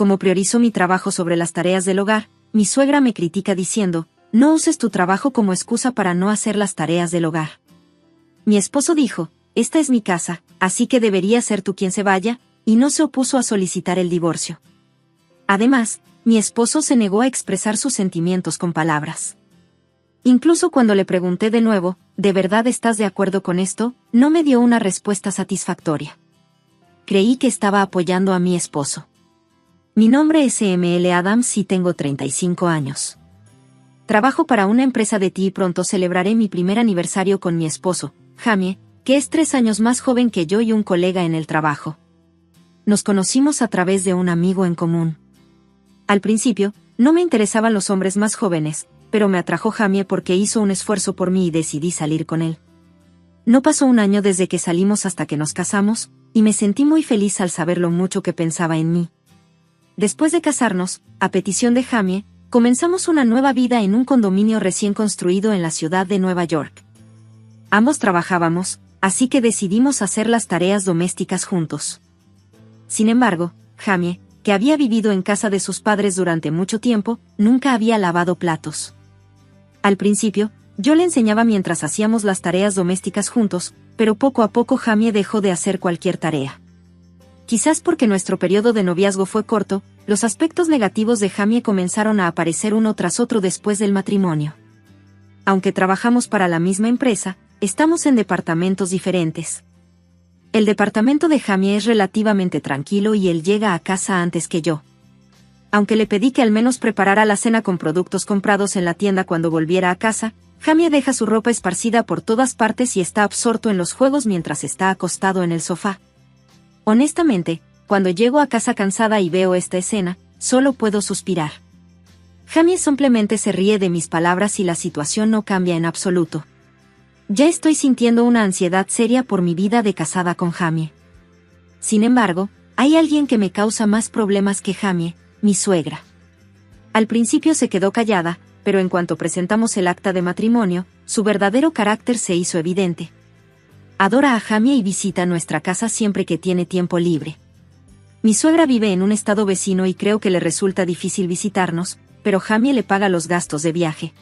como priorizo mi trabajo sobre las tareas del hogar, mi suegra me critica diciendo, no uses tu trabajo como excusa para no hacer las tareas del hogar. Mi esposo dijo, esta es mi casa, así que debería ser tú quien se vaya, y no se opuso a solicitar el divorcio. Además, mi esposo se negó a expresar sus sentimientos con palabras. Incluso cuando le pregunté de nuevo, ¿de verdad estás de acuerdo con esto?, no me dio una respuesta satisfactoria. Creí que estaba apoyando a mi esposo. Mi nombre es M.L. Adams y tengo 35 años. Trabajo para una empresa de té y pronto celebraré mi primer aniversario con mi esposo, Jamie, que es 3 años más joven que yo y un colega en el trabajo. Nos conocimos a través de un amigo en común. Al principio, no me interesaban los hombres más jóvenes, pero me atrajo Jamie porque hizo un esfuerzo por mí y decidí salir con él. No pasó un año desde que salimos hasta que nos casamos, y me sentí muy feliz al saber lo mucho que pensaba en mí. Después de casarnos, a petición de Jamie, comenzamos una nueva vida en un condominio recién construido en la ciudad de Nueva York. Ambos trabajábamos, así que decidimos hacer las tareas domésticas juntos. Sin embargo, Jamie, que había vivido en casa de sus padres durante mucho tiempo, nunca había lavado platos. Al principio, yo le enseñaba mientras hacíamos las tareas domésticas juntos, pero poco a poco Jamie dejó de hacer cualquier tarea. Quizás porque nuestro periodo de noviazgo fue corto, los aspectos negativos de Jamie comenzaron a aparecer uno tras otro después del matrimonio. Aunque trabajamos para la misma empresa, estamos en departamentos diferentes. El departamento de Jamie es relativamente tranquilo y él llega a casa antes que yo. Aunque le pedí que al menos preparara la cena con productos comprados en la tienda cuando volviera a casa, Jamie deja su ropa esparcida por todas partes y está absorto en los juegos mientras está acostado en el sofá. Honestamente, cuando llego a casa cansada y veo esta escena, solo puedo suspirar. Jamie simplemente se ríe de mis palabras y la situación no cambia en absoluto. Ya estoy sintiendo una ansiedad seria por mi vida de casada con Jamie. Sin embargo, hay alguien que me causa más problemas que Jamie, mi suegra. Al principio se quedó callada, pero en cuanto presentamos el acta de matrimonio, su verdadero carácter se hizo evidente. Adora a Jamie y visita nuestra casa siempre que tiene tiempo libre. Mi suegra vive en un estado vecino y creo que le resulta difícil visitarnos, pero Jamie le paga los gastos de viaje.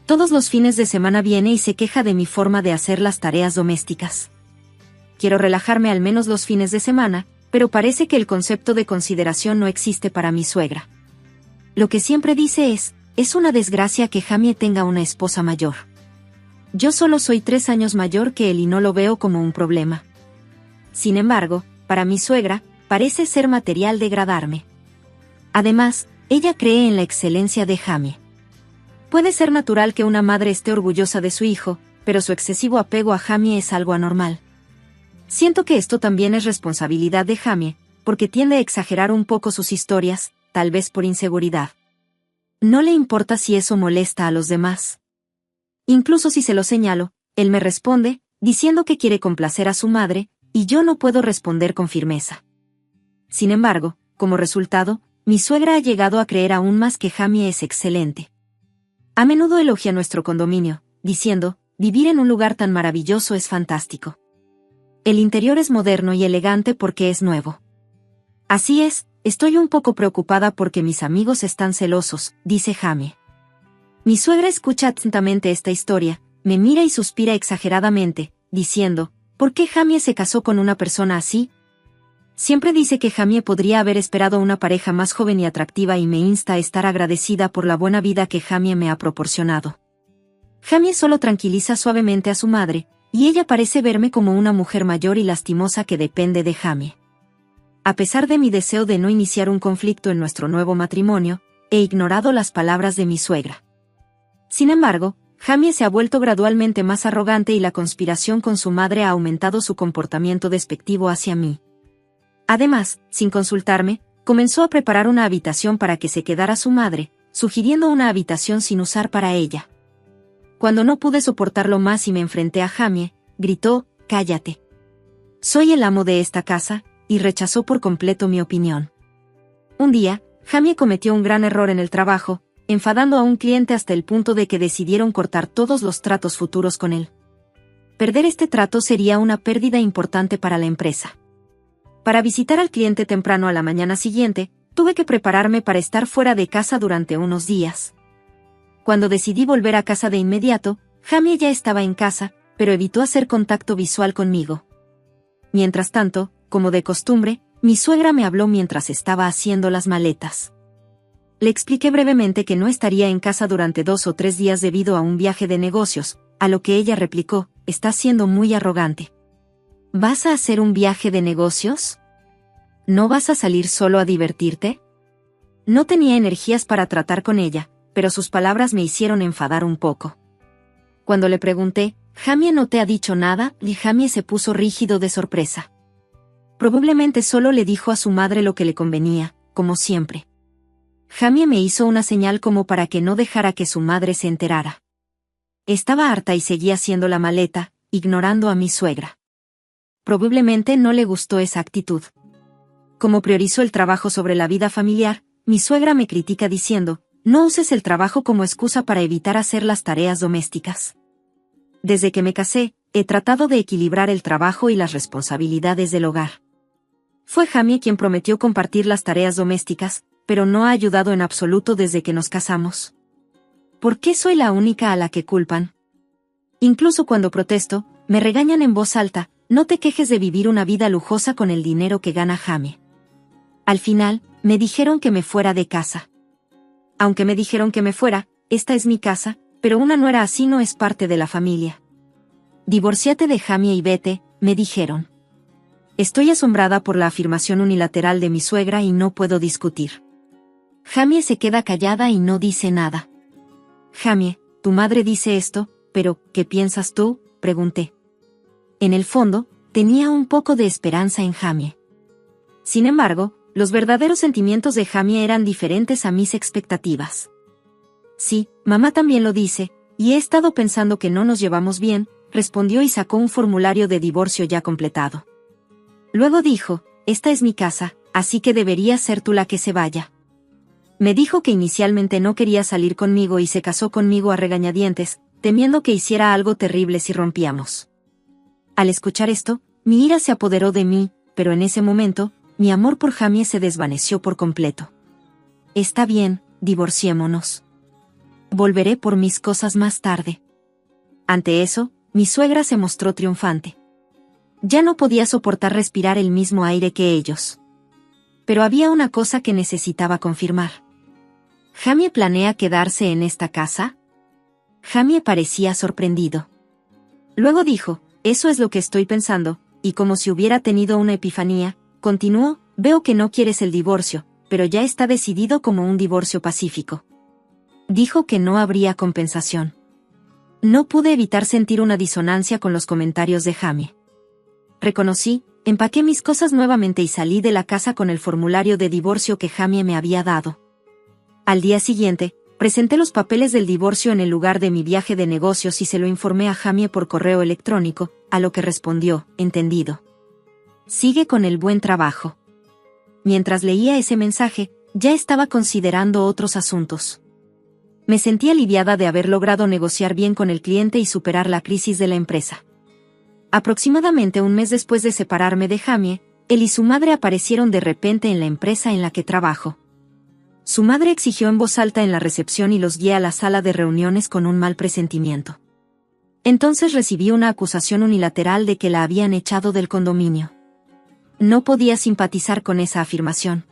Todos los fines de semana viene y se queja de mi forma de hacer las tareas domésticas. Quiero relajarme al menos los fines de semana, pero parece que el concepto de consideración no existe para mi suegra. Lo que siempre dice es una desgracia que Jamie tenga una esposa mayor. Yo solo soy 3 años mayor que él y no lo veo como un problema. Sin embargo, para mi suegra, parece ser material degradarme. Además, ella cree en la excelencia de Jamie. Puede ser natural que una madre esté orgullosa de su hijo, pero su excesivo apego a Jamie es algo anormal. Siento que esto también es responsabilidad de Jamie, porque tiende a exagerar un poco sus historias, tal vez por inseguridad. No le importa si eso molesta a los demás. Incluso si se lo señalo, él me responde, diciendo que quiere complacer a su madre, y yo no puedo responder con firmeza. Sin embargo, como resultado, mi suegra ha llegado a creer aún más que Jamie es excelente. A menudo elogia nuestro condominio, diciendo, vivir en un lugar tan maravilloso es fantástico. El interior es moderno y elegante porque es nuevo. Así es, estoy un poco preocupada porque mis amigos están celosos, dice Jamie. Mi suegra escucha atentamente esta historia, me mira y suspira exageradamente, diciendo, ¿por qué Jamie se casó con una persona así? Siempre dice que Jamie podría haber esperado una pareja más joven y atractiva y me insta a estar agradecida por la buena vida que Jamie me ha proporcionado. Jamie solo tranquiliza suavemente a su madre, y ella parece verme como una mujer mayor y lastimosa que depende de Jamie. A pesar de mi deseo de no iniciar un conflicto en nuestro nuevo matrimonio, he ignorado las palabras de mi suegra. Sin embargo, Jamie se ha vuelto gradualmente más arrogante y la conspiración con su madre ha aumentado su comportamiento despectivo hacia mí. Además, sin consultarme, comenzó a preparar una habitación para que se quedara su madre, sugiriendo una habitación sin usar para ella. Cuando no pude soportarlo más y me enfrenté a Jamie, gritó, «Cállate. Soy el amo de esta casa», y rechazó por completo mi opinión. Un día, Jamie cometió un gran error en el trabajo, enfadando a un cliente hasta el punto de que decidieron cortar todos los tratos futuros con él. Perder este trato sería una pérdida importante para la empresa. Para visitar al cliente temprano a la mañana siguiente, tuve que prepararme para estar fuera de casa durante unos días. Cuando decidí volver a casa de inmediato, Jamie ya estaba en casa, pero evitó hacer contacto visual conmigo. Mientras tanto, como de costumbre, mi suegra me habló mientras estaba haciendo las maletas. Le expliqué brevemente que no estaría en casa durante 2 o 3 días debido a un viaje de negocios, a lo que ella replicó: «Estás siendo muy arrogante. ¿Vas a hacer un viaje de negocios? ¿No vas a salir solo a divertirte?». No tenía energías para tratar con ella, pero sus palabras me hicieron enfadar un poco. Cuando le pregunté: «¿Jamie no te ha dicho nada?», y Jamie se puso rígido de sorpresa. Probablemente solo le dijo a su madre lo que le convenía, como siempre. Jamie me hizo una señal como para que no dejara que su madre se enterara. Estaba harta y seguía haciendo la maleta, ignorando a mi suegra. Probablemente no le gustó esa actitud. Como priorizó el trabajo sobre la vida familiar, mi suegra me critica diciendo: «No uses el trabajo como excusa para evitar hacer las tareas domésticas». Desde que me casé, he tratado de equilibrar el trabajo y las responsabilidades del hogar. Fue Jamie quien prometió compartir las tareas domésticas, pero no ha ayudado en absoluto desde que nos casamos. ¿Por qué soy la única a la que culpan? Incluso cuando protesto, me regañan en voz alta: «No te quejes de vivir una vida lujosa con el dinero que gana Jamie». Al final, me dijeron que me fuera de casa. Aunque me dijeron que me fuera, esta es mi casa, pero una nuera así no es parte de la familia. «Divórciate de Jamie y vete», me dijeron. Estoy asombrada por la afirmación unilateral de mi suegra y no puedo discutir. Jamie se queda callada y no dice nada. «Jamie, tu madre dice esto, pero ¿qué piensas tú?», pregunté. En el fondo, tenía un poco de esperanza en Jamie. Sin embargo, los verdaderos sentimientos de Jamie eran diferentes a mis expectativas. «Sí, mamá también lo dice, y he estado pensando que no nos llevamos bien», respondió y sacó un formulario de divorcio ya completado. Luego dijo: «Esta es mi casa, así que deberías ser tú la que se vaya». Me dijo que inicialmente no quería salir conmigo y se casó conmigo a regañadientes, temiendo que hiciera algo terrible si rompíamos. Al escuchar esto, mi ira se apoderó de mí, pero en ese momento, mi amor por Jamie se desvaneció por completo. «Está bien, divorciémonos. Volveré por mis cosas más tarde». Ante eso, mi suegra se mostró triunfante. Ya no podía soportar respirar el mismo aire que ellos. Pero había una cosa que necesitaba confirmar. ¿Jamie planea quedarse en esta casa? Jamie parecía sorprendido. Luego dijo: «Eso es lo que estoy pensando», y como si hubiera tenido una epifanía, continuó: «Veo que no quieres el divorcio, pero ya está decidido como un divorcio pacífico». Dijo que no habría compensación. No pude evitar sentir una disonancia con los comentarios de Jamie. Reconocí, empaqué mis cosas nuevamente y salí de la casa con el formulario de divorcio que Jamie me había dado. Al día siguiente, presenté los papeles del divorcio en el lugar de mi viaje de negocios y se lo informé a Jamie por correo electrónico, a lo que respondió: «Entendido. Sigue con el buen trabajo». Mientras leía ese mensaje, ya estaba considerando otros asuntos. Me sentí aliviada de haber logrado negociar bien con el cliente y superar la crisis de la empresa. Aproximadamente un mes después de separarme de Jamie, él y su madre aparecieron de repente en la empresa en la que trabajo. Su madre exigió en voz alta en la recepción y los guié a la sala de reuniones con un mal presentimiento. Entonces recibí una acusación unilateral de que la habían echado del condominio. No podía simpatizar con esa afirmación.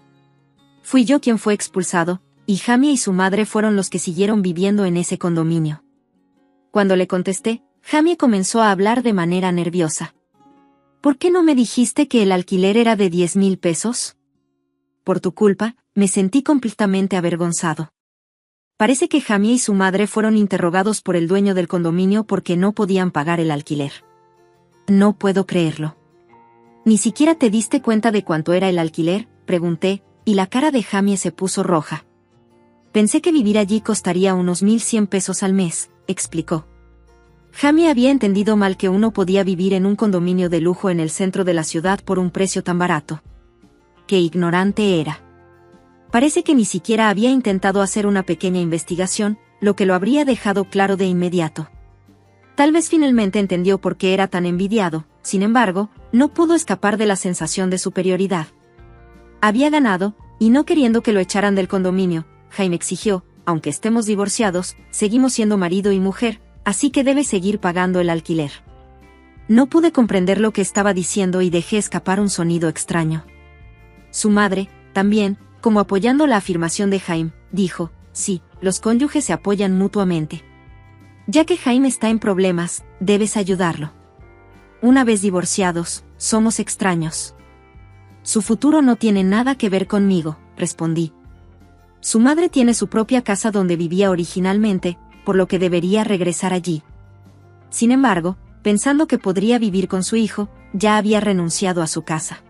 Fui yo quien fue expulsado, y Jamie y su madre fueron los que siguieron viviendo en ese condominio. Cuando le contesté, Jamie comenzó a hablar de manera nerviosa. «¿Por qué no me dijiste que el alquiler era de 10,000 pesos? Por tu culpa, me sentí completamente avergonzado». Parece que Jamie y su madre fueron interrogados por el dueño del condominio porque no podían pagar el alquiler. «No puedo creerlo». «¿Ni siquiera te diste cuenta de cuánto era el alquiler?», pregunté, y la cara de Jamie se puso roja. «Pensé que vivir allí costaría unos 1,100 pesos al mes», explicó. Jamie había entendido mal que uno podía vivir en un condominio de lujo en el centro de la ciudad por un precio tan barato. Qué ignorante era. Parece que ni siquiera había intentado hacer una pequeña investigación, lo que lo habría dejado claro de inmediato. Tal vez finalmente entendió por qué era tan envidiado, sin embargo, no pudo escapar de la sensación de superioridad. Había ganado, y no queriendo que lo echaran del condominio, Jaime exigió, aunque estemos divorciados, seguimos siendo marido y mujer, así que debe seguir pagando el alquiler. No pude comprender lo que estaba diciendo y dejé escapar un sonido extraño. Su madre, también, como apoyando la afirmación de Jaime, dijo, sí, los cónyuges se apoyan mutuamente. Ya que Jaime está en problemas, debes ayudarlo. Una vez divorciados, somos extraños. Su futuro no tiene nada que ver conmigo, respondí. Su madre tiene su propia casa donde vivía originalmente, por lo que debería regresar allí. Sin embargo, pensando que podría vivir con su hijo, ya había renunciado a su casa.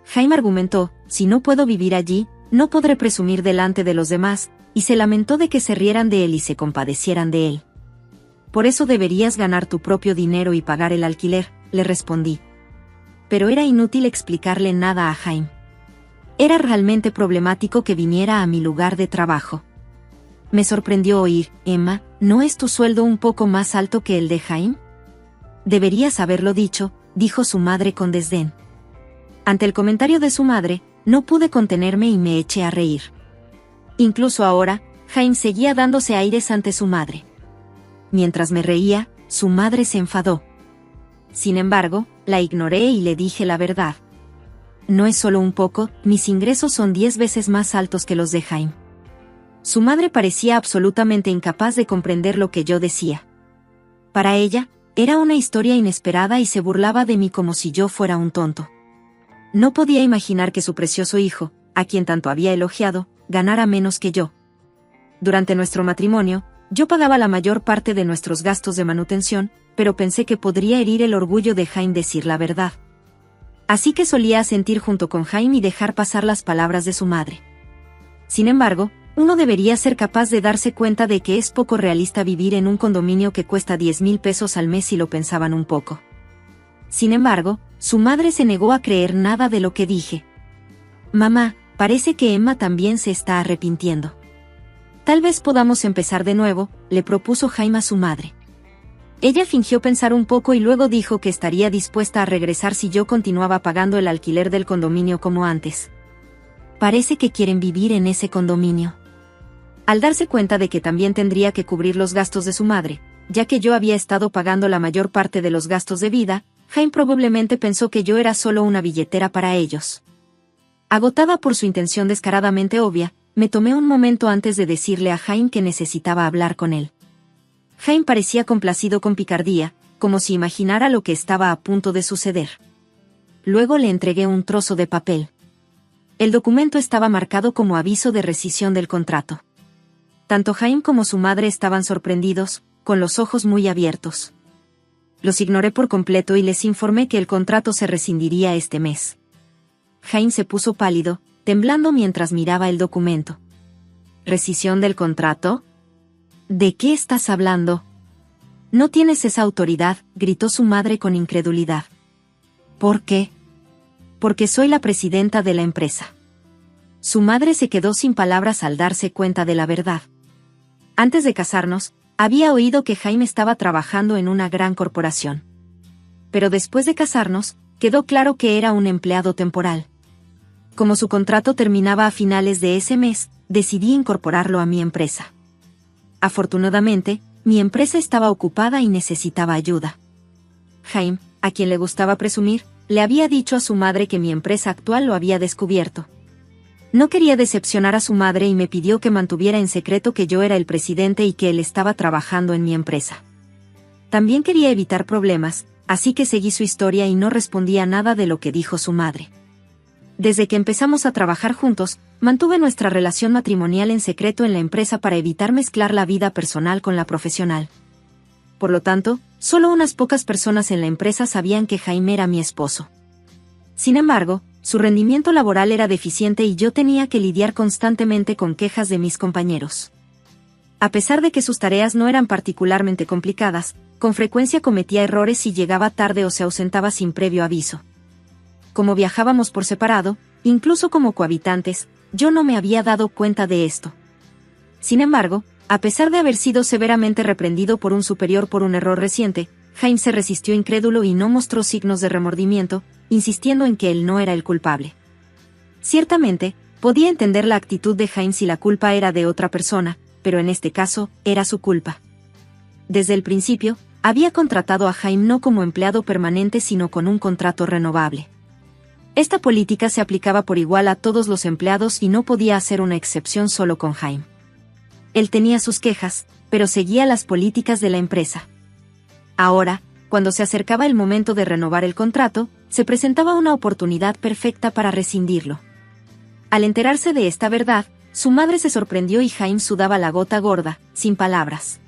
Jaime argumentó, si no puedo vivir allí, no podré presumir delante de los demás, y se lamentó de que se rieran de él y se compadecieran de él. Por eso deberías ganar tu propio dinero y pagar el alquiler, le respondí. Pero era inútil explicarle nada a Jaime. Era realmente problemático que viniera a mi lugar de trabajo. Me sorprendió oír, Emma, ¿no es tu sueldo un poco más alto que el de Jaime? Deberías haberlo dicho, dijo su madre con desdén. Ante el comentario de su madre, no pude contenerme y me eché a reír. Incluso ahora, Jaime seguía dándose aires ante su madre. Mientras me reía, su madre se enfadó. Sin embargo, la ignoré y le dije la verdad. No es solo un poco, mis ingresos son 10 veces más altos que los de Jaime. Su madre parecía absolutamente incapaz de comprender lo que yo decía. Para ella, era una historia inesperada y se burlaba de mí como si yo fuera un tonto. No podía imaginar que su precioso hijo, a quien tanto había elogiado, ganara menos que yo. Durante nuestro matrimonio, yo pagaba la mayor parte de nuestros gastos de manutención, pero pensé que podría herir el orgullo de Jaime decir la verdad. Así que solía asentir junto con Jaime y dejar pasar las palabras de su madre. Sin embargo, uno debería ser capaz de darse cuenta de que es poco realista vivir en un condominio que cuesta 10,000 pesos al mes si lo pensaban un poco. Sin embargo, su madre se negó a creer nada de lo que dije. Mamá, parece que Emma también se está arrepintiendo. Tal vez podamos empezar de nuevo, le propuso Jaime a su madre. Ella fingió pensar un poco y luego dijo que estaría dispuesta a regresar si yo continuaba pagando el alquiler del condominio como antes. Parece que quieren vivir en ese condominio. Al darse cuenta de que también tendría que cubrir los gastos de su madre, ya que yo había estado pagando la mayor parte de los gastos de vida, Jaime probablemente pensó que yo era solo una billetera para ellos. Agotada por su intención descaradamente obvia, me tomé un momento antes de decirle a Jaime que necesitaba hablar con él. Jaime parecía complacido con picardía, como si imaginara lo que estaba a punto de suceder. Luego le entregué un trozo de papel. El documento estaba marcado como aviso de rescisión del contrato. Tanto Jaime como su madre estaban sorprendidos, con los ojos muy abiertos. Los ignoré por completo y les informé que el contrato se rescindiría este mes. Jaime se puso pálido, temblando mientras miraba el documento. ¿Rescisión del contrato? ¿De qué estás hablando? No tienes esa autoridad, gritó su madre con incredulidad. ¿Por qué? Porque soy la presidenta de la empresa. Su madre se quedó sin palabras al darse cuenta de la verdad. Antes de casarnos, había oído que Jaime estaba trabajando en una gran corporación. Pero después de casarnos, quedó claro que era un empleado temporal. Como su contrato terminaba a finales de ese mes, decidí incorporarlo a mi empresa. Afortunadamente, mi empresa estaba ocupada y necesitaba ayuda. Jaime, a quien le gustaba presumir, le había dicho a su madre que mi empresa actual lo había descubierto. No quería decepcionar a su madre y me pidió que mantuviera en secreto que yo era el presidente y que él estaba trabajando en mi empresa. También quería evitar problemas, así que seguí su historia y no respondí a nada de lo que dijo su madre. Desde que empezamos a trabajar juntos, mantuve nuestra relación matrimonial en secreto en la empresa para evitar mezclar la vida personal con la profesional. Por lo tanto, solo unas pocas personas en la empresa sabían que Jaime era mi esposo. Sin embargo, su rendimiento laboral era deficiente y yo tenía que lidiar constantemente con quejas de mis compañeros. A pesar de que sus tareas no eran particularmente complicadas, con frecuencia cometía errores si llegaba tarde o se ausentaba sin previo aviso. Como viajábamos por separado, incluso como cohabitantes, yo no me había dado cuenta de esto. Sin embargo, a pesar de haber sido severamente reprendido por un superior por un error reciente, Jaime se resistió incrédulo y no mostró signos de remordimiento, insistiendo en que él no era el culpable. Ciertamente, Podía entender la actitud de Jaime si la culpa era de otra persona, pero en este caso, era su culpa. Desde el principio, había contratado a Jaime no como empleado permanente sino con un contrato renovable. Esta política se aplicaba por igual a todos los empleados y no podía hacer una excepción solo con Jaime. Él tenía sus quejas, pero seguía las políticas de la empresa. Ahora, cuando se acercaba el momento de renovar el contrato, se presentaba una oportunidad perfecta para rescindirlo. Al enterarse de esta verdad, su madre se sorprendió y Jaime sudaba la gota gorda, sin palabras.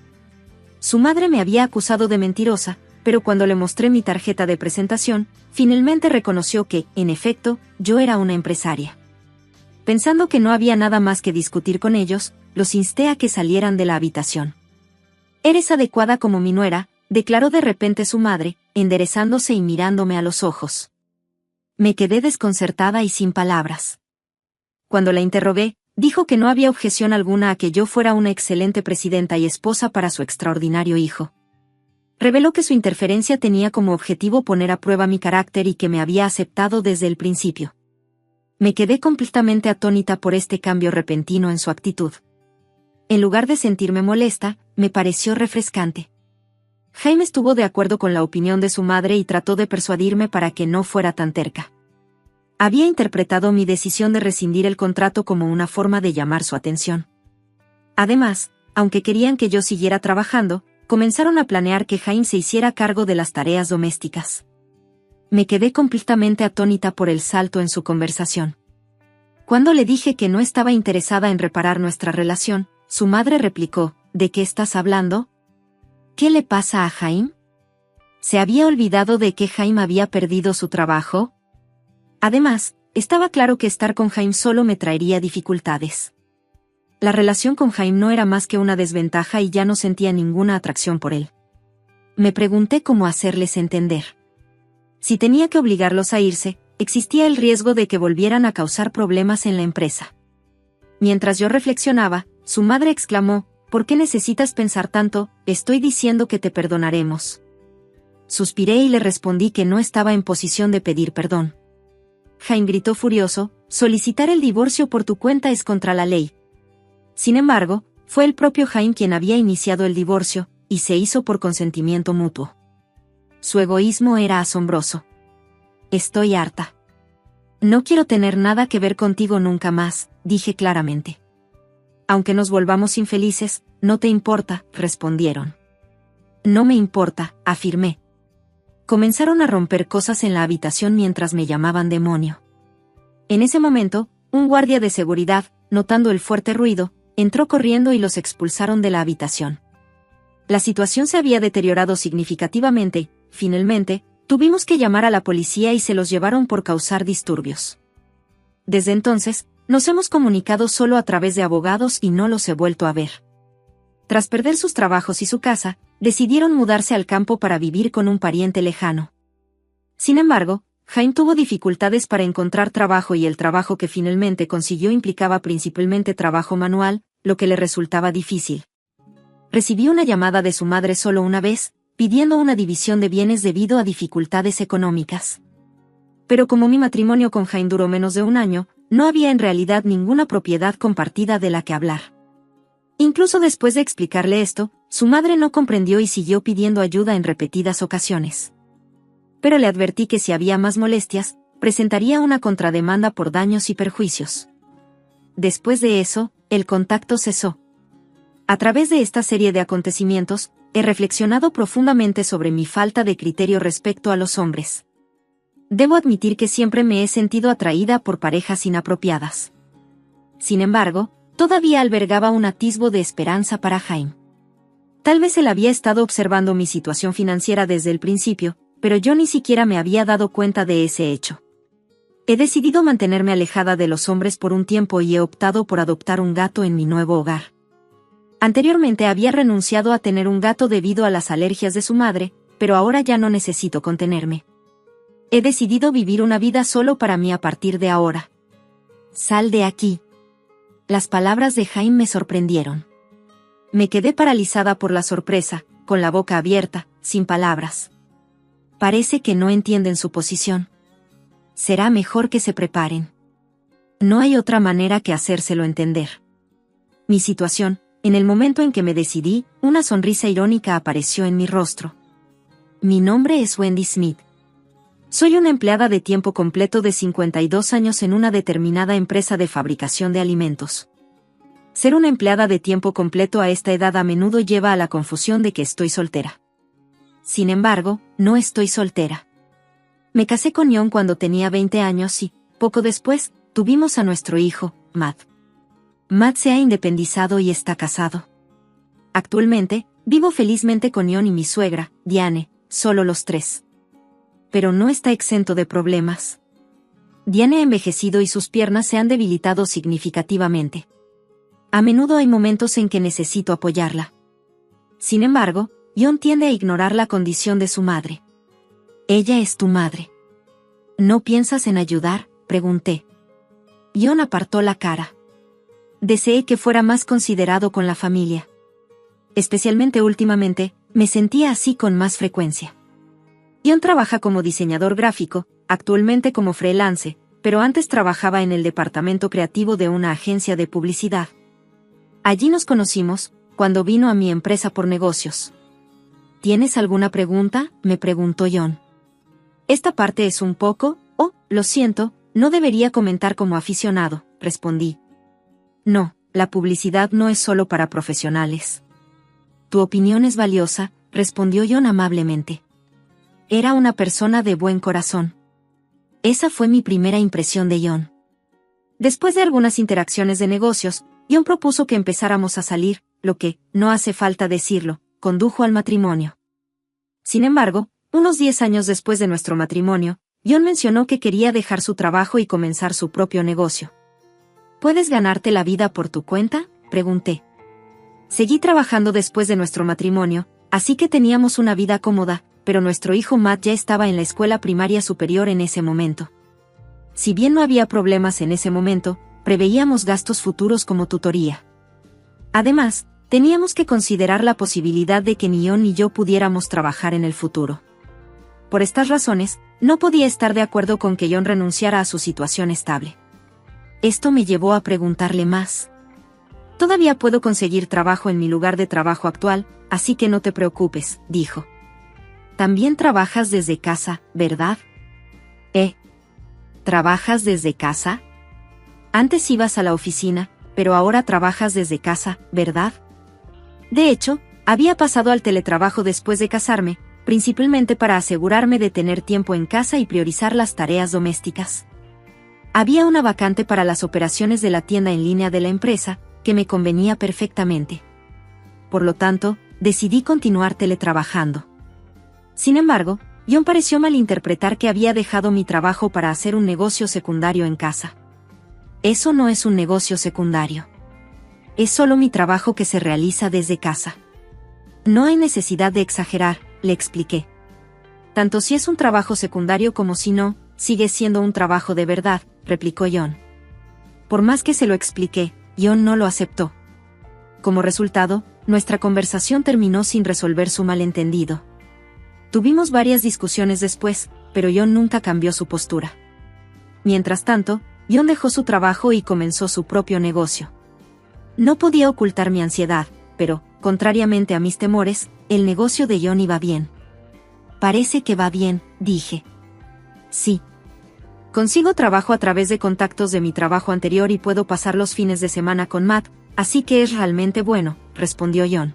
Su madre me había acusado de mentirosa, pero cuando le mostré mi tarjeta de presentación, finalmente reconoció que, en efecto, yo era una empresaria. Pensando que no había nada más que discutir con ellos, los insté a que salieran de la habitación. «Eres adecuada como mi nuera», declaró de repente su madre, enderezándose y mirándome a los ojos. Me quedé desconcertada y sin palabras. Cuando la interrogué, dijo que no había objeción alguna a que yo fuera una excelente presidenta y esposa para su extraordinario hijo. Reveló que su interferencia tenía como objetivo poner a prueba mi carácter y que me había aceptado desde el principio. Me quedé completamente atónita por este cambio repentino en su actitud. En lugar de sentirme molesta, me pareció refrescante. Jaime estuvo de acuerdo con la opinión de su madre y trató de persuadirme para que no fuera tan terca. Había interpretado mi decisión de rescindir el contrato como una forma de llamar su atención. Además, aunque querían que yo siguiera trabajando, comenzaron a planear que Jaime se hiciera cargo de las tareas domésticas. Me quedé completamente atónita por el salto en su conversación. Cuando le dije que no estaba interesada en reparar nuestra relación, su madre replicó, «¿De qué estás hablando? ¿Qué le pasa a Jaime? ¿Se había olvidado de que Jaime había perdido su trabajo?» Además, estaba claro que estar con Jaime solo me traería dificultades. La relación con Jaime no era más que una desventaja y ya no sentía ninguna atracción por él. Me pregunté cómo hacerles entender. Si tenía que obligarlos a irse, existía el riesgo de que volvieran a causar problemas en la empresa. Mientras yo reflexionaba, su madre exclamó, «¿Por qué necesitas pensar tanto? Estoy diciendo que te perdonaremos». Suspiré y le respondí que no estaba en posición de pedir perdón. Jaime gritó furioso, «Solicitar el divorcio por tu cuenta es contra la ley». Sin embargo, fue el propio Jaime quien había iniciado el divorcio, y se hizo por consentimiento mutuo. Su egoísmo era asombroso. «Estoy harta. No quiero tener nada que ver contigo nunca más», dije claramente. «Aunque nos volvamos infelices, no te importa», respondieron. «No me importa», afirmé. Comenzaron a romper cosas en la habitación mientras me llamaban demonio. En ese momento, un guardia de seguridad, notando el fuerte ruido, entró corriendo y los expulsaron de la habitación. La situación se había deteriorado significativamente. Finalmente, tuvimos que llamar a la policía y se los llevaron por causar disturbios. Desde entonces, nos hemos comunicado solo a través de abogados y no los he vuelto a ver. Tras perder sus trabajos y su casa, decidieron mudarse al campo para vivir con un pariente lejano. Sin embargo, Jaime tuvo dificultades para encontrar trabajo y el trabajo que finalmente consiguió implicaba principalmente trabajo manual, lo que le resultaba difícil. Recibí una llamada de su madre solo una vez, pidiendo una división de bienes debido a dificultades económicas. Pero como mi matrimonio con Jaime duró menos de un año, no había en realidad ninguna propiedad compartida de la que hablar. Incluso después de explicarle esto, su madre no comprendió y siguió pidiendo ayuda en repetidas ocasiones. Pero le advertí que si había más molestias, presentaría una contrademanda por daños y perjuicios. Después de eso, el contacto cesó. A través de esta serie de acontecimientos, he reflexionado profundamente sobre mi falta de criterio respecto a los hombres. Debo admitir que siempre me he sentido atraída por parejas inapropiadas. Sin embargo, todavía albergaba un atisbo de esperanza para Jaime. Tal vez él había estado observando mi situación financiera desde el principio, pero yo ni siquiera me había dado cuenta de ese hecho. He decidido mantenerme alejada de los hombres por un tiempo y he optado por adoptar un gato en mi nuevo hogar. Anteriormente había renunciado a tener un gato debido a las alergias de su madre, pero ahora ya no necesito contenerme. He decidido vivir una vida solo para mí a partir de ahora. Sal de aquí. Las palabras de Jaime me sorprendieron. Me quedé paralizada por la sorpresa, con la boca abierta, sin palabras. Parece que no entienden su posición. Será mejor que se preparen. No hay otra manera que hacérselo entender. Mi situación, en el momento en que me decidí, una sonrisa irónica apareció en mi rostro. Mi nombre es Wendy Smith. Soy una empleada de tiempo completo de 52 años en una determinada empresa de fabricación de alimentos. Ser una empleada de tiempo completo a esta edad a menudo lleva a la confusión de que estoy soltera. Sin embargo, no estoy soltera. Me casé con John cuando tenía 20 años y, poco después, tuvimos a nuestro hijo, Matt. Matt se ha independizado y está casado. Actualmente, vivo felizmente con John y mi suegra, Diane, solo los tres. Pero no está exento de problemas. Diane ha envejecido y sus piernas se han debilitado significativamente. A menudo hay momentos en que necesito apoyarla. Sin embargo, John tiende a ignorar la condición de su madre. Ella es tu madre. ¿No piensas en ayudar?, pregunté. John apartó la cara. Deseé que fuera más considerado con la familia. Especialmente últimamente, me sentía así con más frecuencia. John trabaja como diseñador gráfico, actualmente como freelance, pero antes trabajaba en el departamento creativo de una agencia de publicidad. Allí nos conocimos, cuando vino a mi empresa por negocios. ¿Tienes alguna pregunta?, me preguntó John. Esta parte es un poco, lo siento, no debería comentar como aficionado, respondí. No, la publicidad no es solo para profesionales. Tu opinión es valiosa, respondió John amablemente. Era una persona de buen corazón. Esa fue mi primera impresión de John. Después de algunas interacciones de negocios, John propuso que empezáramos a salir, lo que, no hace falta decirlo, condujo al matrimonio. Sin embargo, unos 10 años después de nuestro matrimonio, John mencionó que quería dejar su trabajo y comenzar su propio negocio. ¿Puedes ganarte la vida por tu cuenta?, pregunté. Seguí trabajando después de nuestro matrimonio, así que teníamos una vida cómoda, pero nuestro hijo Matt ya estaba en la escuela primaria superior en ese momento. Si bien no había problemas en ese momento, preveíamos gastos futuros como tutoría. Además, teníamos que considerar la posibilidad de que ni John ni yo pudiéramos trabajar en el futuro. Por estas razones, no podía estar de acuerdo con que John renunciara a su situación estable. Esto me llevó a preguntarle más. Todavía puedo conseguir trabajo en mi lugar de trabajo actual, así que no te preocupes, dijo. También trabajas desde casa, ¿verdad? ¿Trabajas desde casa? Antes ibas a la oficina, pero ahora trabajas desde casa, ¿verdad? De hecho, había pasado al teletrabajo después de casarme, principalmente para asegurarme de tener tiempo en casa y priorizar las tareas domésticas. Había una vacante para las operaciones de la tienda en línea de la empresa, que me convenía perfectamente. Por lo tanto, decidí continuar teletrabajando. Sin embargo, John pareció malinterpretar que había dejado mi trabajo para hacer un negocio secundario en casa. Eso no es un negocio secundario. Es solo mi trabajo que se realiza desde casa. No hay necesidad de exagerar, le expliqué. Tanto si es un trabajo secundario como si no, sigue siendo un trabajo de verdad, replicó John. Por más que se lo expliqué, John no lo aceptó. Como resultado, nuestra conversación terminó sin resolver su malentendido. Tuvimos varias discusiones después, pero John nunca cambió su postura. Mientras tanto, John dejó su trabajo y comenzó su propio negocio. No podía ocultar mi ansiedad, pero, contrariamente a mis temores, el negocio de John iba bien. Parece que va bien, dije. Sí. Consigo trabajo a través de contactos de mi trabajo anterior y puedo pasar los fines de semana con Matt, así que es realmente bueno, respondió John.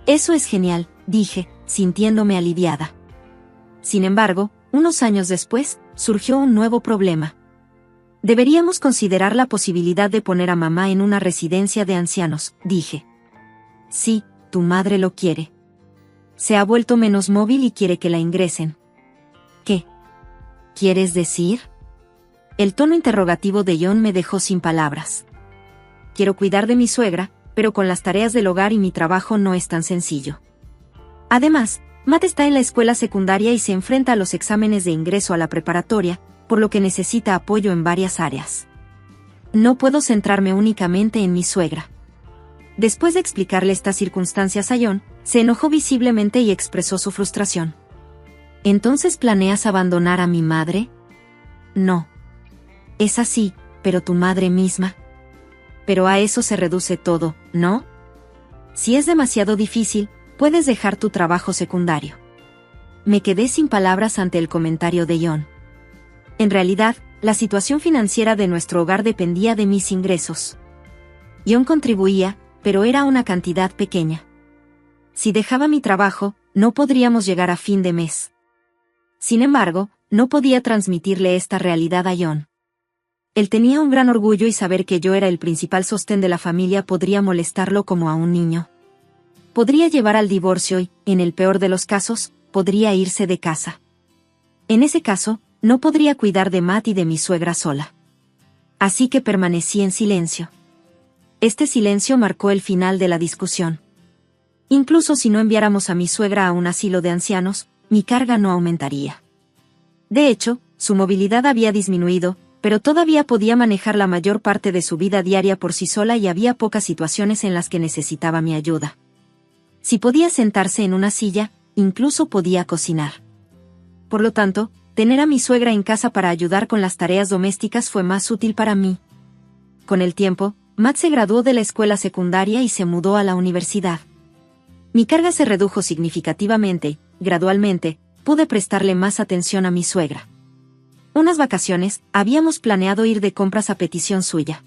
Eso es genial, dije, sintiéndome aliviada. Sin embargo, unos años después, surgió un nuevo problema. Deberíamos considerar la posibilidad de poner a mamá en una residencia de ancianos, dije. Sí, tu madre lo quiere. Se ha vuelto menos móvil y quiere que la ingresen. ¿Qué quieres decir? El tono interrogativo de John me dejó sin palabras. Quiero cuidar de mi suegra, pero con las tareas del hogar y mi trabajo no es tan sencillo. Además, Matt está en la escuela secundaria y se enfrenta a los exámenes de ingreso a la preparatoria, por lo que necesita apoyo en varias áreas. No puedo centrarme únicamente en mi suegra. Después de explicarle estas circunstancias a John, se enojó visiblemente y expresó su frustración. ¿Entonces planeas abandonar a mi madre? No. Es así, pero tu madre misma. Pero a eso se reduce todo, ¿no? Si es demasiado difícil, puedes dejar tu trabajo secundario. Me quedé sin palabras ante el comentario de John. En realidad, la situación financiera de nuestro hogar dependía de mis ingresos. John contribuía, pero era una cantidad pequeña. Si dejaba mi trabajo, no podríamos llegar a fin de mes. Sin embargo, no podía transmitirle esta realidad a John. Él tenía un gran orgullo y saber que yo era el principal sostén de la familia podría molestarlo como a un niño. Podría llevar al divorcio y, en el peor de los casos, podría irse de casa. En ese caso, no podría cuidar de Matt y de mi suegra sola. Así que permanecí en silencio. Este silencio marcó el final de la discusión. Incluso si no enviáramos a mi suegra a un asilo de ancianos, mi carga no aumentaría. De hecho, su movilidad había disminuido, pero todavía podía manejar la mayor parte de su vida diaria por sí sola y había pocas situaciones en las que necesitaba mi ayuda. Si podía sentarse en una silla, incluso podía cocinar. Por lo tanto, tener a mi suegra en casa para ayudar con las tareas domésticas fue más útil para mí. Con el tiempo, Matt se graduó de la escuela secundaria y se mudó a la universidad. Mi carga se redujo significativamente y, gradualmente, pude prestarle más atención a mi suegra. Unas vacaciones, habíamos planeado ir de compras a petición suya.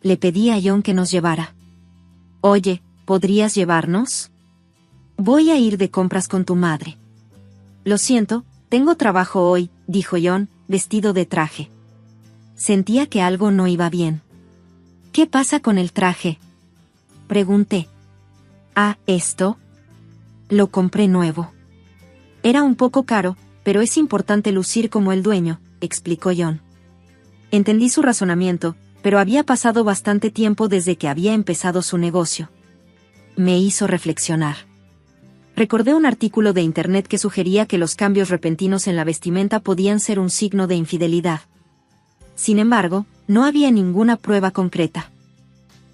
Le pedí a John que nos llevara. Oye, ¿podrías llevarnos? Voy a ir de compras con tu madre. Lo siento, tengo trabajo hoy, dijo John, vestido de traje. Sentía que algo no iba bien. ¿Qué pasa con el traje? Pregunté. Ah, ¿esto? Lo compré nuevo. Era un poco caro, pero es importante lucir como el dueño, explicó John. Entendí su razonamiento, pero había pasado bastante tiempo desde que había empezado su negocio. Me hizo reflexionar. Recordé un artículo de internet que sugería que los cambios repentinos en la vestimenta podían ser un signo de infidelidad. Sin embargo, no había ninguna prueba concreta.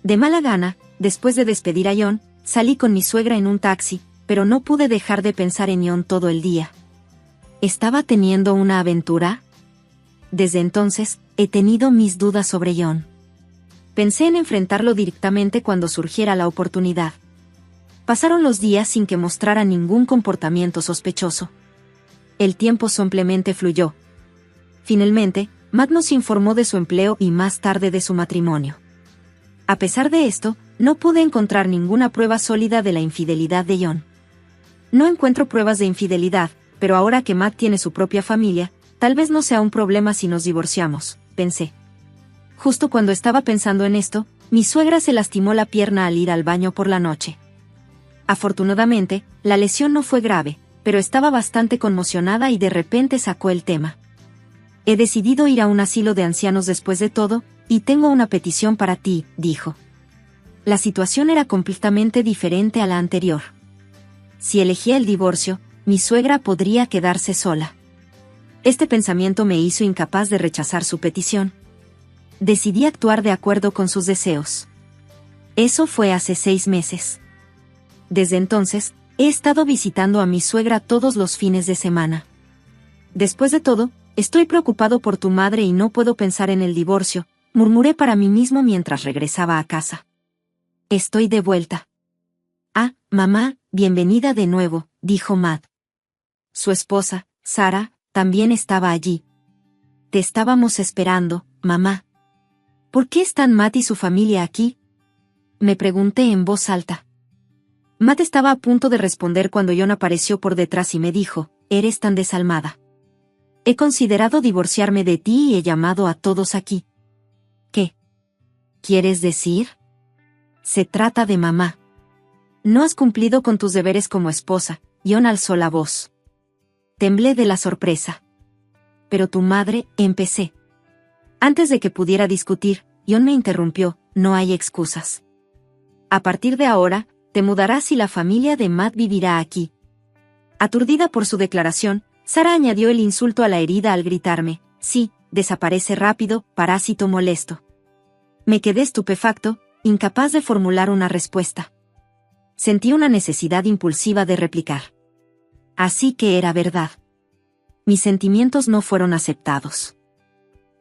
De mala gana, después de despedir a John, salí con mi suegra en un taxi, pero no pude dejar de pensar en John todo el día. ¿Estaba teniendo una aventura? Desde entonces, he tenido mis dudas sobre John. Pensé en enfrentarlo directamente cuando surgiera la oportunidad. Pasaron los días sin que mostrara ningún comportamiento sospechoso. El tiempo simplemente fluyó. Finalmente, Matt nos informó de su empleo y más tarde de su matrimonio. A pesar de esto, no pude encontrar ninguna prueba sólida de la infidelidad de John. No encuentro pruebas de infidelidad, pero ahora que Matt tiene su propia familia, tal vez no sea un problema si nos divorciamos, pensé. Justo cuando estaba pensando en esto, mi suegra se lastimó la pierna al ir al baño por la noche. Afortunadamente, la lesión no fue grave, pero estaba bastante conmocionada y de repente sacó el tema. He decidido ir a un asilo de ancianos después de todo, y tengo una petición para ti, dijo. La situación era completamente diferente a la anterior. Si elegía el divorcio, mi suegra podría quedarse sola. Este pensamiento me hizo incapaz de rechazar su petición. Decidí actuar de acuerdo con sus deseos. Eso fue hace 6 meses. Desde entonces, he estado visitando a mi suegra todos los fines de semana. Después de todo, estoy preocupado por tu madre y no puedo pensar en el divorcio, murmuré para mí mismo mientras regresaba a casa. Estoy de vuelta. Ah, mamá, bienvenida de nuevo, dijo Matt. Su esposa, Sara, también estaba allí. Te estábamos esperando, mamá. ¿Por qué están Matt y su familia aquí? Me pregunté en voz alta. Matt estaba a punto de responder cuando John apareció por detrás y me dijo, eres tan desalmada. He considerado divorciarme de ti y he llamado a todos aquí. ¿Qué quieres decir? Se trata de mamá. No has cumplido con tus deberes como esposa, John alzó la voz. Temblé de la sorpresa. Pero tu madre, empecé. Antes de que pudiera discutir, John me interrumpió, no hay excusas. A partir de ahora, te mudarás y la familia de Matt vivirá aquí. Aturdida por su declaración, Sara añadió el insulto a la herida al gritarme, sí, desaparece rápido, parásito molesto. Me quedé estupefacto, incapaz de formular una respuesta. Sentí una necesidad impulsiva de replicar. Así que era verdad. Mis sentimientos no fueron aceptados.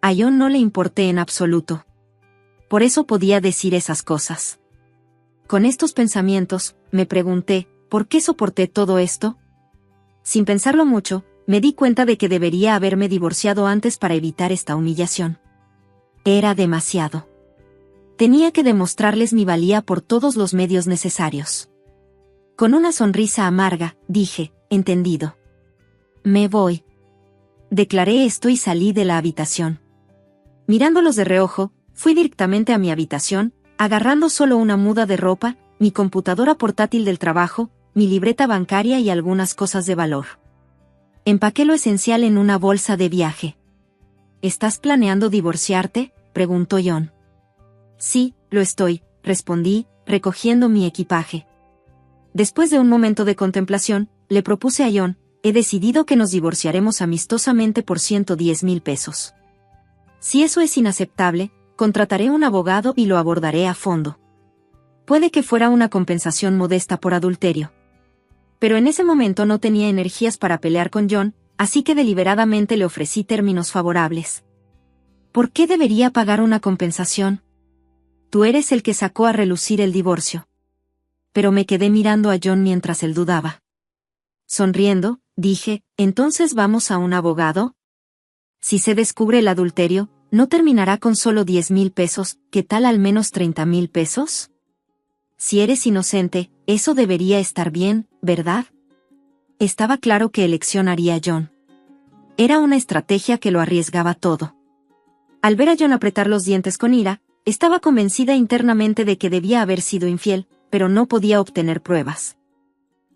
A John no le importé en absoluto. Por eso podía decir esas cosas. Con estos pensamientos, me pregunté, ¿por qué soporté todo esto? Sin pensarlo mucho, me di cuenta de que debería haberme divorciado antes para evitar esta humillación. Era demasiado. Tenía que demostrarles mi valía por todos los medios necesarios. Con una sonrisa amarga, dije, entendido. Me voy. Declaré esto y salí de la habitación. Mirándolos de reojo, fui directamente a mi habitación, agarrando solo una muda de ropa, mi computadora portátil del trabajo, mi libreta bancaria y algunas cosas de valor. Empaqué lo esencial en una bolsa de viaje. ¿Estás planeando divorciarte?, preguntó John. Sí, lo estoy, respondí, recogiendo mi equipaje. Después de un momento de contemplación, le propuse a John, he decidido que nos divorciaremos amistosamente por 110,000 pesos. Si eso es inaceptable, contrataré un abogado y lo abordaré a fondo. Puede que fuera una compensación modesta por adulterio. Pero en ese momento no tenía energías para pelear con John, así que deliberadamente le ofrecí términos favorables. ¿Por qué debería pagar una compensación? Tú eres el que sacó a relucir el divorcio. Pero me quedé mirando a John mientras él dudaba. Sonriendo, dije, ¿entonces vamos a un abogado? Si se descubre el adulterio, ¿no terminará con solo 10,000 pesos, qué tal al menos 30,000 pesos? Si eres inocente, eso debería estar bien, ¿verdad? Estaba claro que eleccionaría a John. Era una estrategia que lo arriesgaba todo. Al ver a John apretar los dientes con ira, estaba convencida internamente de que debía haber sido infiel, pero no podía obtener pruebas.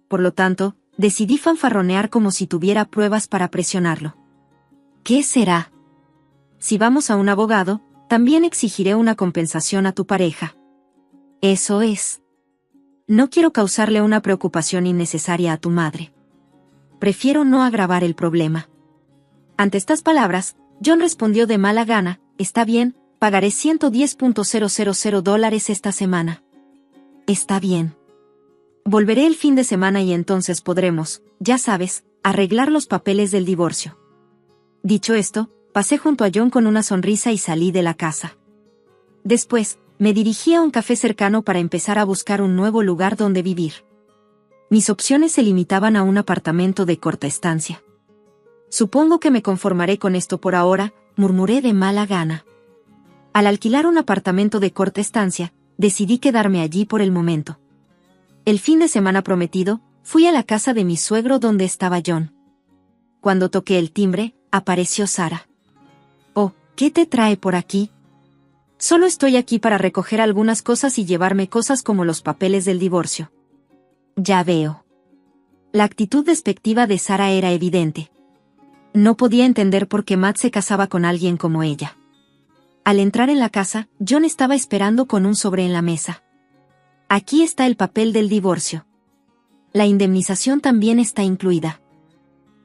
Por lo tanto, decidí fanfarronear como si tuviera pruebas para presionarlo. ¿Qué será? Si vamos a un abogado, también exigiré una compensación a tu pareja. Eso es. No quiero causarle una preocupación innecesaria a tu madre. Prefiero no agravar el problema. Ante estas palabras, John respondió de mala gana, está bien, pagaré $110,000 esta semana. Está bien. Volveré el fin de semana y entonces podremos, ya sabes, arreglar los papeles del divorcio. Dicho esto, pasé junto a John con una sonrisa y salí de la casa. Después, me dirigí a un café cercano para empezar a buscar un nuevo lugar donde vivir. Mis opciones se limitaban a un apartamento de corta estancia. Supongo que me conformaré con esto por ahora, murmuré de mala gana. Al alquilar un apartamento de corta estancia, decidí quedarme allí por el momento. El fin de semana prometido, fui a la casa de mi suegro donde estaba John. Cuando toqué el timbre, apareció Sara. Oh, ¿qué te trae por aquí? Solo estoy aquí para recoger algunas cosas y llevarme cosas como los papeles del divorcio. Ya veo. La actitud despectiva de Sara era evidente. No podía entender por qué Matt se casaba con alguien como ella. Al entrar en la casa, John estaba esperando con un sobre en la mesa. Aquí está el papel del divorcio. La indemnización también está incluida.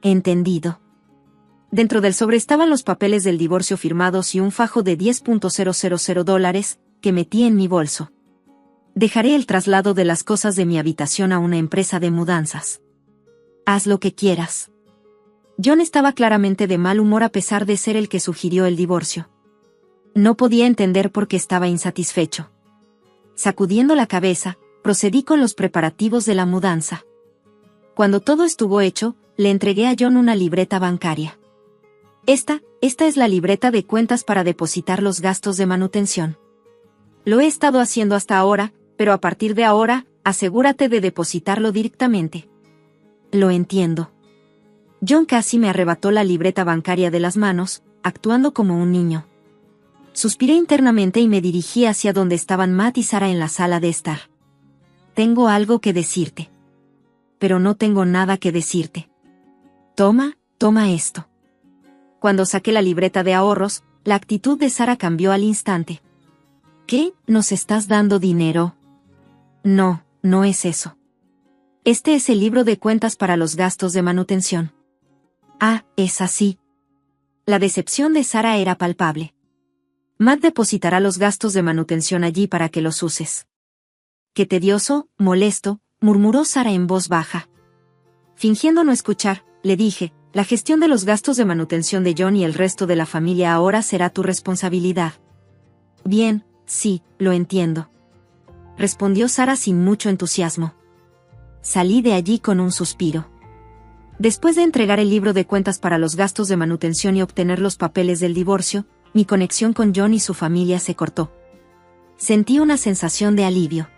Entendido. Dentro del sobre estaban los papeles del divorcio firmados y un fajo de $10,000 que metí en mi bolso. Dejaré el traslado de las cosas de mi habitación a una empresa de mudanzas. Haz lo que quieras. John estaba claramente de mal humor a pesar de ser el que sugirió el divorcio. No podía entender por qué estaba insatisfecho. Sacudiendo la cabeza, procedí con los preparativos de la mudanza. Cuando todo estuvo hecho, le entregué a John una libreta bancaria. Esta es la libreta de cuentas para depositar los gastos de manutención. Lo he estado haciendo hasta ahora, pero a partir de ahora, asegúrate de depositarlo directamente. Lo entiendo. John casi me arrebató la libreta bancaria de las manos, actuando como un niño. Suspiré internamente y me dirigí hacia donde estaban Matt y Sara en la sala de estar. Tengo algo que decirte. Pero no tengo nada que decirte. Toma esto. Cuando saqué la libreta de ahorros, la actitud de Sara cambió al instante. ¿Qué? ¿Nos estás dando dinero? No, no es eso. Este es el libro de cuentas para los gastos de manutención. Ah, es así. La decepción de Sara era palpable. Matt depositará los gastos de manutención allí para que los uses. Qué tedioso, molesto, murmuró Sara en voz baja. Fingiendo no escuchar, le dije, La gestión de los gastos de manutención de John y el resto de la familia ahora será tu responsabilidad. Bien, sí, lo entiendo. Respondió Sara sin mucho entusiasmo. Salí de allí con un suspiro. Después de entregar el libro de cuentas para los gastos de manutención y obtener los papeles del divorcio, mi conexión con John y su familia se cortó. Sentí una sensación de alivio.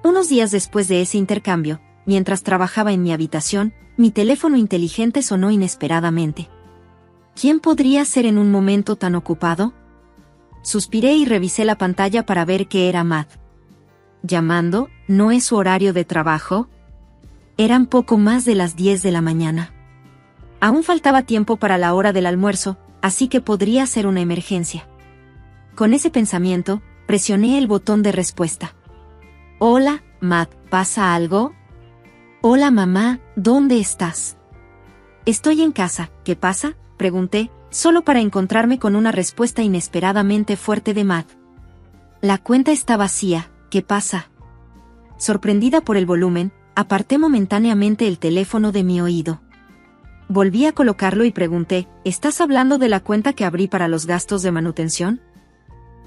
Unos días después de ese intercambio, mientras trabajaba en mi habitación, mi teléfono inteligente sonó inesperadamente. ¿Quién podría ser en un momento tan ocupado? Suspiré y revisé la pantalla para ver que era Matt. ¿Llamando? ¿No es su horario de trabajo? Eran poco más de las 10 de la mañana. Aún faltaba tiempo para la hora del almuerzo, así que podría ser una emergencia. Con ese pensamiento, presioné el botón de respuesta. Hola, Matt, ¿pasa algo? Hola mamá, ¿dónde estás? Estoy en casa, ¿qué pasa?, pregunté, solo para encontrarme con una respuesta inesperadamente fuerte de Matt. La cuenta está vacía, ¿qué pasa? Sorprendida por el volumen, aparté momentáneamente el teléfono de mi oído. Volví a colocarlo y pregunté, ¿estás hablando de la cuenta que abrí para los gastos de manutención?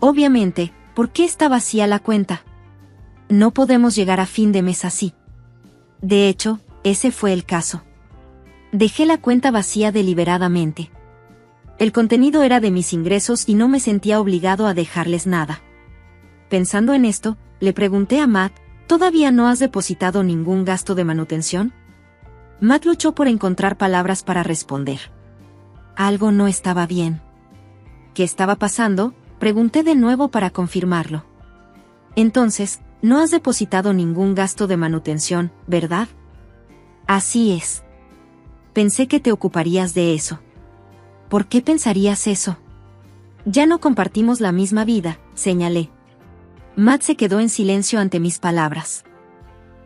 Obviamente, ¿por qué está vacía la cuenta? No podemos llegar a fin de mes así. De hecho, ese fue el caso. Dejé la cuenta vacía deliberadamente. El contenido era de mis ingresos y no me sentía obligado a dejarles nada. Pensando en esto, le pregunté a Matt, ¿todavía no has depositado ningún gasto de manutención? Matt luchó por encontrar palabras para responder. Algo no estaba bien. ¿Qué estaba pasando?, pregunté de nuevo para confirmarlo. Entonces, no has depositado ningún gasto de manutención, ¿verdad? Así es. Pensé que te ocuparías de eso. ¿Por qué pensarías eso? Ya no compartimos la misma vida, señalé. Matt se quedó en silencio ante mis palabras.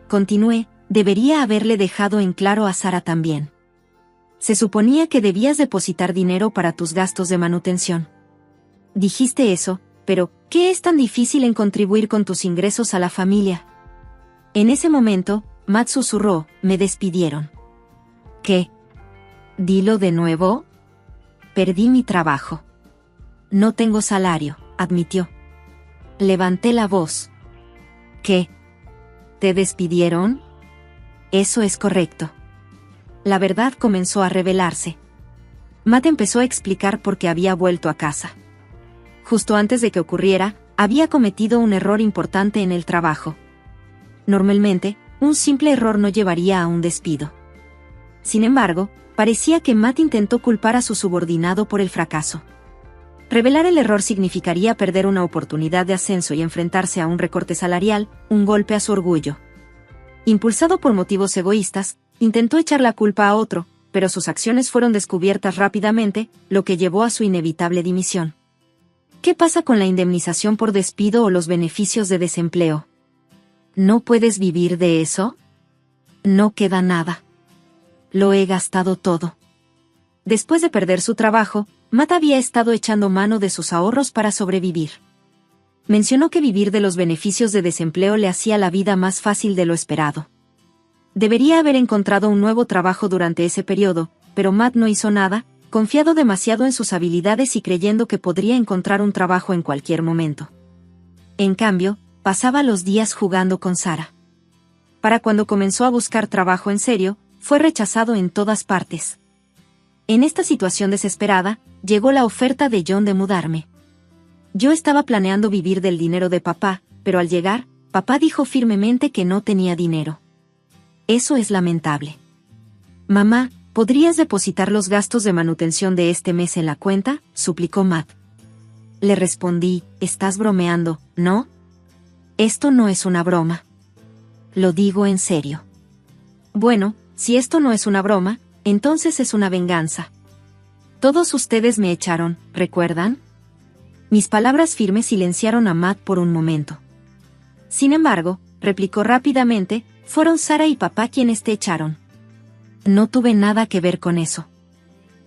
Continué, debería haberle dejado en claro a Sara también. Se suponía que debías depositar dinero para tus gastos de manutención. Dijiste eso, pero ¿qué es tan difícil en contribuir con tus ingresos a la familia? En ese momento, Matt susurró, me despidieron. ¿Qué? Dilo de nuevo. Perdí mi trabajo. No tengo salario, admitió. Levanté la voz. ¿Qué? ¿Te despidieron? Eso es correcto. La verdad comenzó a revelarse. Matt empezó a explicar por qué había vuelto a casa. Justo antes de que ocurriera, había cometido un error importante en el trabajo. Normalmente, un simple error no llevaría a un despido. Sin embargo, parecía que Matt intentó culpar a su subordinado por el fracaso. Revelar el error significaría perder una oportunidad de ascenso y enfrentarse a un recorte salarial, un golpe a su orgullo. Impulsado por motivos egoístas, intentó echar la culpa a otro, pero sus acciones fueron descubiertas rápidamente, lo que llevó a su inevitable dimisión. ¿Qué pasa con la indemnización por despido o los beneficios de desempleo? ¿No puedes vivir de eso? No queda nada. Lo he gastado todo. Después de perder su trabajo, Matt había estado echando mano de sus ahorros para sobrevivir. Mencionó que vivir de los beneficios de desempleo le hacía la vida más fácil de lo esperado. Debería haber encontrado un nuevo trabajo durante ese periodo, pero Matt no hizo nada, confiado demasiado en sus habilidades y creyendo que podría encontrar un trabajo en cualquier momento. En cambio, pasaba los días jugando con Sara. Para cuando comenzó a buscar trabajo en serio, fue rechazado en todas partes. En esta situación desesperada, llegó la oferta de John de mudarme. Yo estaba planeando vivir del dinero de papá, pero al llegar, papá dijo firmemente que no tenía dinero. Eso es lamentable. Mamá, ¿podrías depositar los gastos de manutención de este mes en la cuenta?, suplicó Matt. Le respondí, estás bromeando, ¿no? Esto no es una broma. Lo digo en serio. Bueno, si esto no es una broma, entonces es una venganza. Todos ustedes me echaron, ¿recuerdan? Mis palabras firmes silenciaron a Matt por un momento. Sin embargo, replicó rápidamente, fueron Sara y papá quienes te echaron. No tuve nada que ver con eso.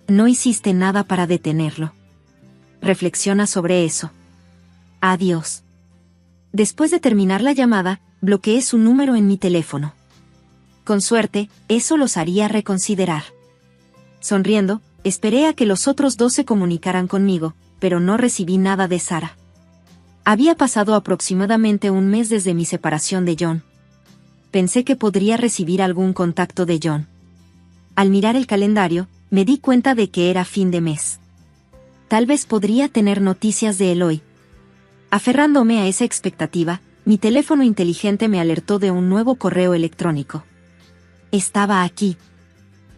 No hiciste nada para detenerlo. Reflexiona sobre eso. Adiós. Después de terminar la llamada, bloqueé su número en mi teléfono. Con suerte, eso los haría reconsiderar. Sonriendo, esperé a que los otros dos se comunicaran conmigo, pero no recibí nada de Sara. Había pasado aproximadamente un mes desde mi separación de John. Pensé que podría recibir algún contacto de John. Al mirar el calendario, me di cuenta de que era fin de mes. Tal vez podría tener noticias de él hoy. Aferrándome a esa expectativa, mi teléfono inteligente me alertó de un nuevo correo electrónico. Estaba aquí.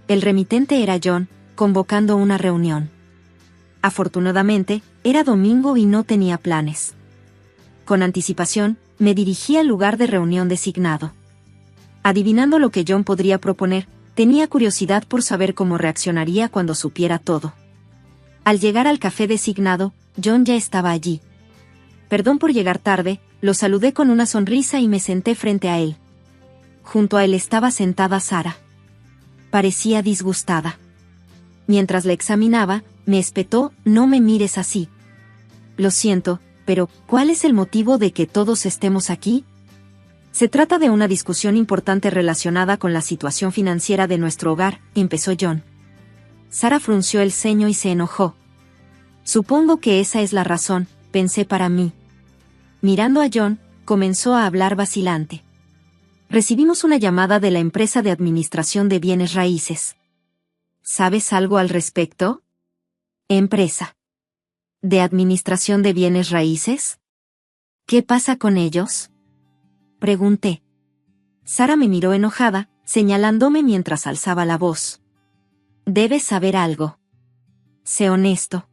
El remitente era John, convocando una reunión. Afortunadamente, era domingo y no tenía planes. Con anticipación, me dirigí al lugar de reunión designado. Adivinando lo que John podría proponer, tenía curiosidad por saber cómo reaccionaría cuando supiera todo. Al llegar al café designado, John ya estaba allí. Perdón por llegar tarde, lo saludé con una sonrisa y me senté frente a él. Junto a él estaba sentada Sara. Parecía disgustada. Mientras la examinaba, me espetó: «No me mires así». «Lo siento, pero, ¿cuál es el motivo de que todos estemos aquí?» «Se trata de una discusión importante relacionada con la situación financiera de nuestro hogar», empezó John. Sara frunció el ceño y se enojó. «Supongo que esa es la razón», pensé para mí. Mirando a John, comenzó a hablar vacilante. «Recibimos una llamada de la empresa de administración de bienes raíces. ¿Sabes algo al respecto?» «¿Empresa de administración de bienes raíces? ¿Qué pasa con ellos?», pregunté. Sara me miró enojada, señalándome mientras alzaba la voz. «Debes saber algo. Sé honesto.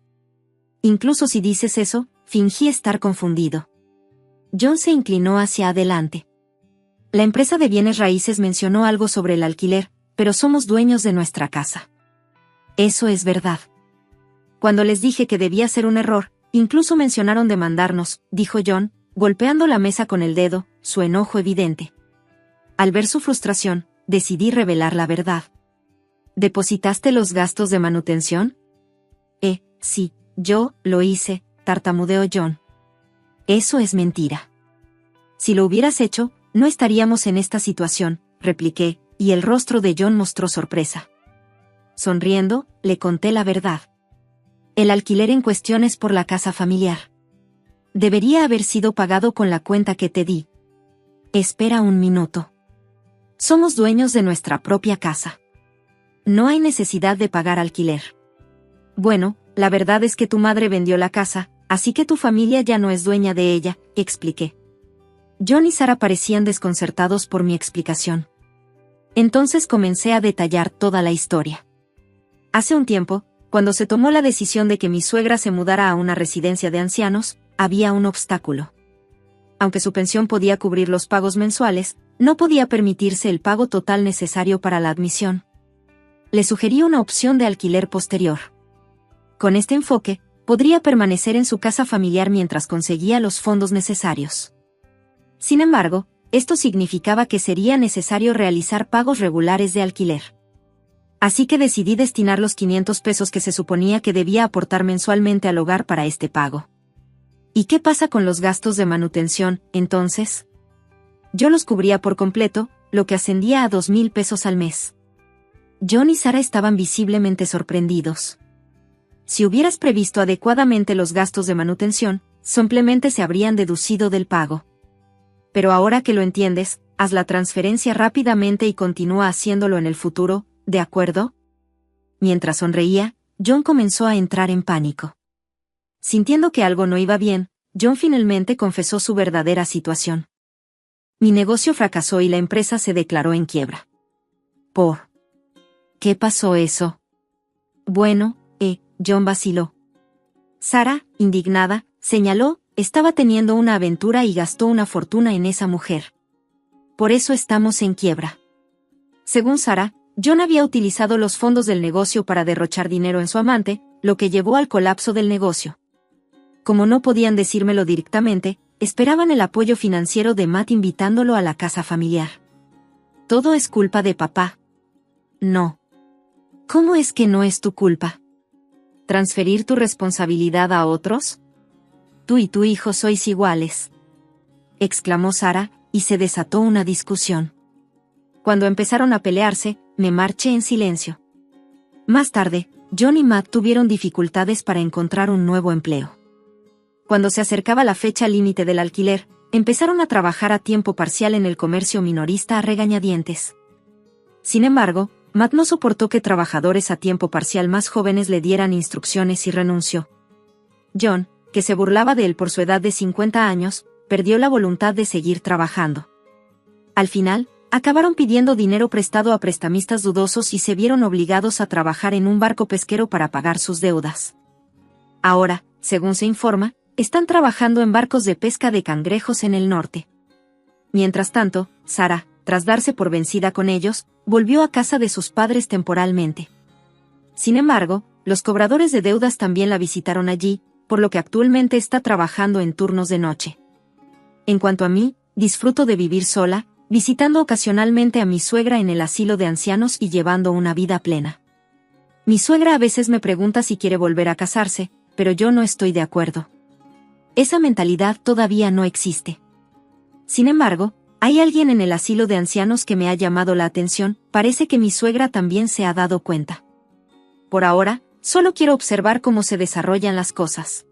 Incluso si dices eso», fingí estar confundido. John se inclinó hacia adelante. «La empresa de bienes raíces mencionó algo sobre el alquiler, pero somos dueños de nuestra casa». «Eso es verdad. Cuando les dije que debía ser un error, incluso mencionaron demandarnos», dijo John, golpeando la mesa con el dedo, su enojo evidente. Al ver su frustración, decidí revelar la verdad. «¿Depositaste los gastos de manutención?» Sí, yo lo hice», tartamudeó John. «Eso es mentira». «Si lo hubieras hecho, no estaríamos en esta situación», repliqué, y el rostro de John mostró sorpresa. Sonriendo, le conté la verdad. «El alquiler en cuestión es por la casa familiar. Debería haber sido pagado con la cuenta que te di». «Espera un minuto. Somos dueños de nuestra propia casa. No hay necesidad de pagar alquiler». «Bueno, la verdad es que tu madre vendió la casa, así que tu familia ya no es dueña de ella», expliqué. John y Sara parecían desconcertados por mi explicación. Entonces comencé a detallar toda la historia. Hace un tiempo, cuando se tomó la decisión de que mi suegra se mudara a una residencia de ancianos, había un obstáculo. Aunque su pensión podía cubrir los pagos mensuales, no podía permitirse el pago total necesario para la admisión. Le sugerí una opción de alquiler posterior. Con este enfoque, podría permanecer en su casa familiar mientras conseguía los fondos necesarios. Sin embargo, esto significaba que sería necesario realizar pagos regulares de alquiler. Así que decidí destinar los 500 pesos que se suponía que debía aportar mensualmente al hogar para este pago. ¿Y qué pasa con los gastos de manutención, entonces? Yo los cubría por completo, lo que ascendía a 2,000 pesos al mes. John y Sara estaban visiblemente sorprendidos. Si hubieras previsto adecuadamente los gastos de manutención, simplemente se habrían deducido del pago. Pero ahora que lo entiendes, haz la transferencia rápidamente y continúa haciéndolo en el futuro, ¿de acuerdo? Mientras sonreía, John comenzó a entrar en pánico. Sintiendo que algo no iba bien, John finalmente confesó su verdadera situación. «Mi negocio fracasó y la empresa se declaró en quiebra». «¿Por qué pasó eso?» «Bueno, John vaciló. Sara, indignada, señaló: «Estaba teniendo una aventura y gastó una fortuna en esa mujer. Por eso estamos en quiebra». Según Sara, John había utilizado los fondos del negocio para derrochar dinero en su amante, lo que llevó al colapso del negocio. Como no podían decírmelo directamente, esperaban el apoyo financiero de Matt invitándolo a la casa familiar. «Todo es culpa de papá». «No». «¿Cómo es que no es tu culpa? ¿Transferir tu responsabilidad a otros? Tú y tu hijo sois iguales», exclamó Sara, y se desató una discusión. Cuando empezaron a pelearse, me marché en silencio. Más tarde, John y Matt tuvieron dificultades para encontrar un nuevo empleo. Cuando se acercaba la fecha límite del alquiler, empezaron a trabajar a tiempo parcial en el comercio minorista a regañadientes. Sin embargo, Matt no soportó que trabajadores a tiempo parcial más jóvenes le dieran instrucciones y renunció. John, que se burlaba de él por su edad de 50 años, perdió la voluntad de seguir trabajando. Al final, acabaron pidiendo dinero prestado a prestamistas dudosos y se vieron obligados a trabajar en un barco pesquero para pagar sus deudas. Ahora, según se informa, están trabajando en barcos de pesca de cangrejos en el norte. Mientras tanto, Sarah, tras darse por vencida con ellos, volvió a casa de sus padres temporalmente. Sin embargo, los cobradores de deudas también la visitaron allí, por lo que actualmente está trabajando en turnos de noche. En cuanto a mí, disfruto de vivir sola, visitando ocasionalmente a mi suegra en el asilo de ancianos y llevando una vida plena. Mi suegra a veces me pregunta si quiere volver a casarse, pero yo no estoy de acuerdo. Esa mentalidad todavía no existe. Sin embargo, hay alguien en el asilo de ancianos que me ha llamado la atención, parece que mi suegra también se ha dado cuenta. Por ahora, solo quiero observar cómo se desarrollan las cosas.